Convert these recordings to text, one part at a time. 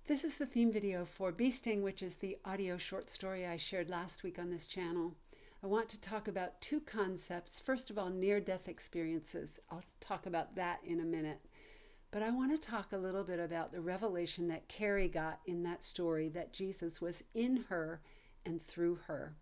This is the theme video for Bee Sting, which is the audio short story I shared last week on this channel. I want to talk about two concepts. First of all, near-death experiences. I'll talk about that in a minute. But I want to talk a little bit about the revelation that Carrie got in that story, that Jesus was in her and through her.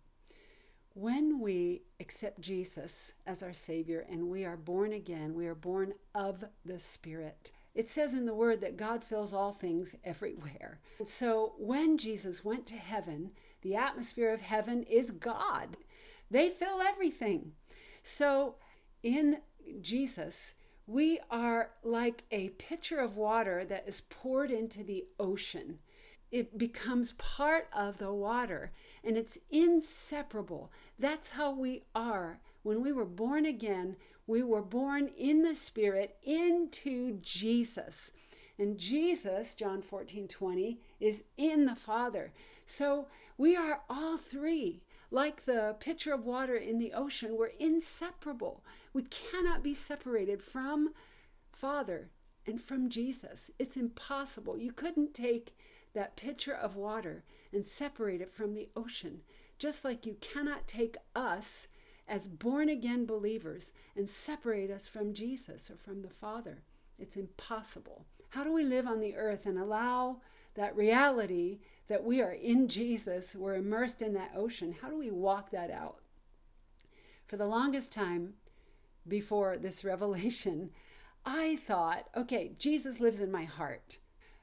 When we accept Jesus as our Savior and we are born again, we are born of the Spirit. It says in the Word that God fills all things everywhere. And so when Jesus went to heaven, the atmosphere of heaven is God. They fill everything. So in Jesus, we are like a pitcher of water that is poured into the ocean. It becomes part of the water and it's inseparable. That's how we are. When we were born again, we were born in the Spirit into Jesus. And Jesus, John 14:20, is in the Father. So we are all three. Like the pitcher of water in the ocean, we're inseparable. We cannot be separated from Father and from Jesus. It's impossible. You couldn't take that pitcher of water and separate it from the ocean. Just like you cannot take us as born-again believers and separate us from Jesus or from the Father. It's impossible. How do we live on the earth and allow that reality that we are in Jesus, we're immersed in that ocean? How do we walk that out? For the longest time before this revelation, I thought, okay, Jesus lives in my heart.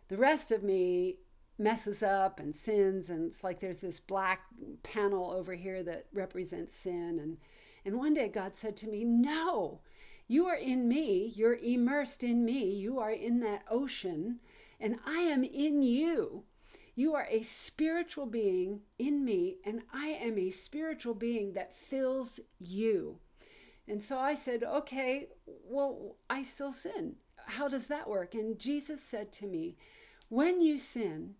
The rest of me messes up and sins, and it's like there's this black panel over here that represents sin. And one day God said to me, no, you are in me, you're immersed in me, you are in that ocean, and I am in you. You are a spiritual being in me, and I am a spiritual being that fills you. And so I said, okay, well, I still sin. How does that work? And Jesus said to me, when you sin,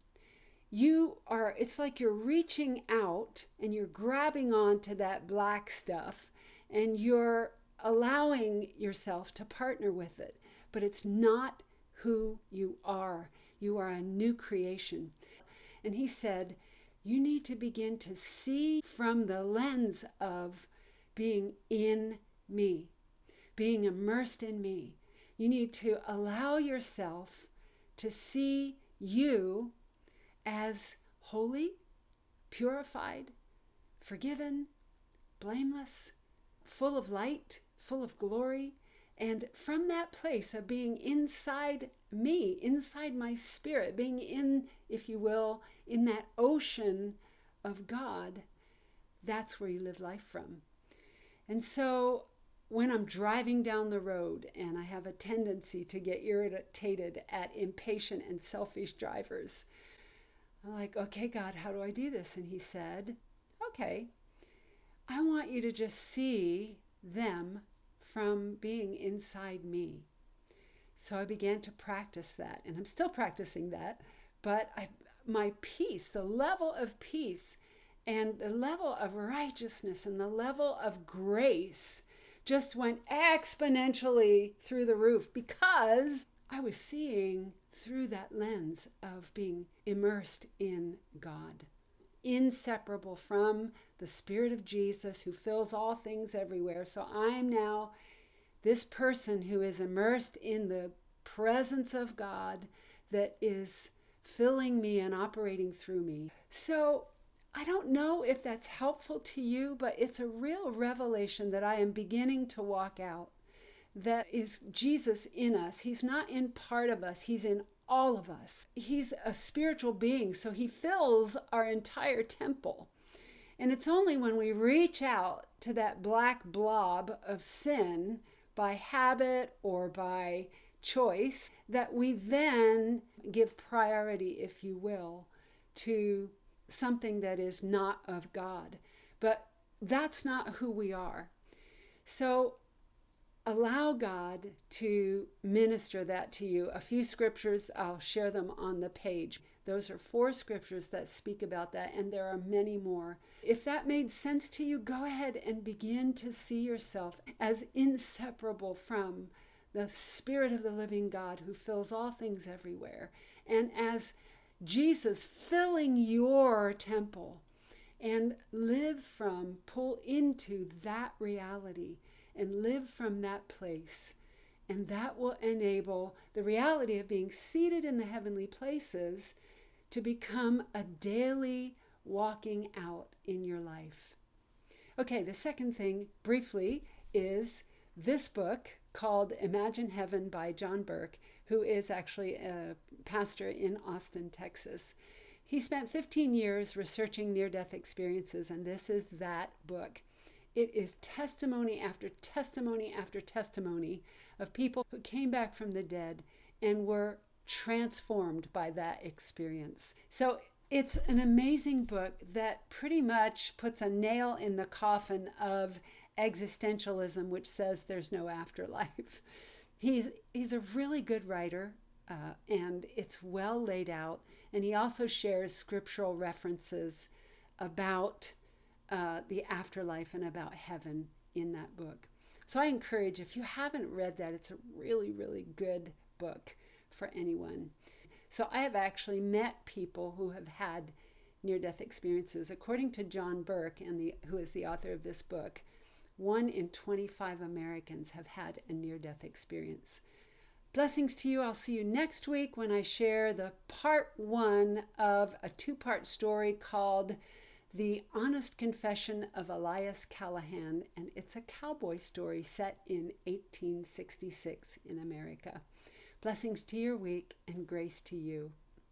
it's like you're reaching out and you're grabbing onto that black stuff and you're allowing yourself to partner with it. But it's not who you are. You are a new creation. And he said, you need to begin to see from the lens of being in me, being immersed in me. You need to allow yourself to see you as holy, purified, forgiven, blameless, full of light, full of glory. And from that place of being inside me, inside my spirit, being in, if you will, in that ocean of God, that's where you live life from. And so when I'm driving down the road and I have a tendency to get irritated at impatient and selfish drivers, I'm like, okay, God, how do I do this? And he said, okay, I want you to just see them from being inside me. So I began to practice that, and I'm still practicing that, but my peace, the level of peace and the level of righteousness and the level of grace just went exponentially through the roof because I was seeing through that lens of being immersed in God, inseparable from the Spirit of Jesus who fills all things everywhere. So I'm now this person who is immersed in the presence of God that is filling me and operating through me. So I don't know if that's helpful to you, but it's a real revelation that I am beginning to walk out. That is Jesus in us. He's not in part of us. He's in all of us. He's a spiritual being, so he fills our entire temple. And it's only when we reach out to that black blob of sin by habit or by choice that we then give priority, if you will, to something that is not of God. But that's not who we are. So allow God to minister that to you. A few scriptures, I'll share them on the page. Those are 4 scriptures that speak about that, and there are many more. If that made sense to you, go ahead and begin to see yourself as inseparable from the Spirit of the living God who fills all things everywhere, and as Jesus filling your temple, and pull into that reality and live from that place. And that will enable the reality of being seated in the heavenly places to become a daily walking out in your life. Okay, the second thing, briefly, is this book called Imagine Heaven by John Burke, who is actually a pastor in Austin, Texas. He spent 15 years researching near-death experiences, and this is that book. It is testimony after testimony after testimony of people who came back from the dead and were transformed by that experience. So it's an amazing book that pretty much puts a nail in the coffin of existentialism, which says there's no afterlife. He's a really good writer, and it's well laid out. And he also shares scriptural references about the afterlife and about heaven in that book. So I encourage, if you haven't read that, it's a really, really good book for anyone. So I have actually met people who have had near-death experiences. According to John Burke, who is the author of this book, 1 in 25 Americans have had a near-death experience. Blessings to you. I'll see you next week when I share the part 1 of a 2-part story called The Honest Confession of Elias Callahan, and it's a cowboy story set in 1866 in America. Blessings to your week and grace to you.